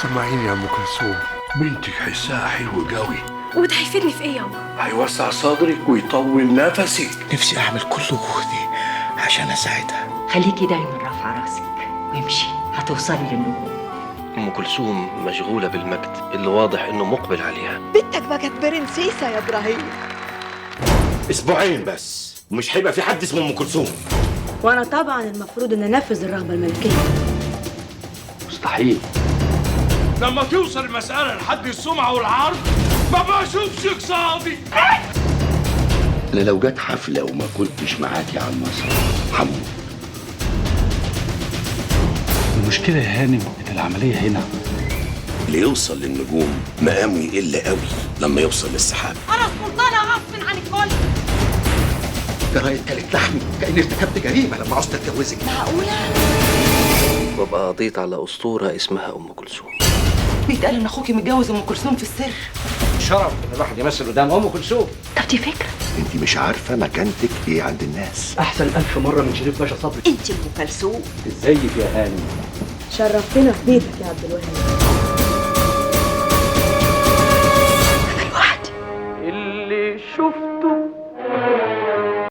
سمعيني يا ام كلثوم. بنتك حسها حلو قوي، وده هيفيدني في ايه يابا؟ هيوسع صدرك ويطول نفسك. نفسي اعمل كل جهدي عشان اساعدها. خليكي دايما رافعه راسك وامشي، هتوصلي للنجوم. ام كلثوم مشغوله بالمجد اللي واضح انه مقبل عليها. بنتك بقت برنسيسة يا ابراهيم. اسبوعين بس ومش هيبقى في حد اسمه ام كلثوم. وانا طبعا المفروض ان انفذ الرغبه الملكيه. مستحيل. لما توصل المسألة لحد السمعة والعرض ما بشوفش قصادي. انا لو جت حفله وما كنتش معاك يا عم نصر هموت. المشكله يا هانم ان العمليه هنا. اللي يوصل للنجوم مقامه يقل قوي لما يوصل للسحاب. انا سلطانة غصب عن الكل. جرايد كانت لحمي كاني ارتكبت جريمه لما عوزت اتجوزك. معقولة؟ وابقى قضيت على اسطوره اسمها ام كلثوم. بيتقال ان اخوكي متجوز ام كلثوم في السر. شرف ان الواحد يمثل قدام ام كلثوم. طب دي فكرة. انت مش عارفه مكانتك ايه عند الناس. احسن 1000 مره من شريف باشا صبري. انت ام كلثوم. ازيك يا هانم؟ شرفتنا في بيتك يا عبد الوهاب.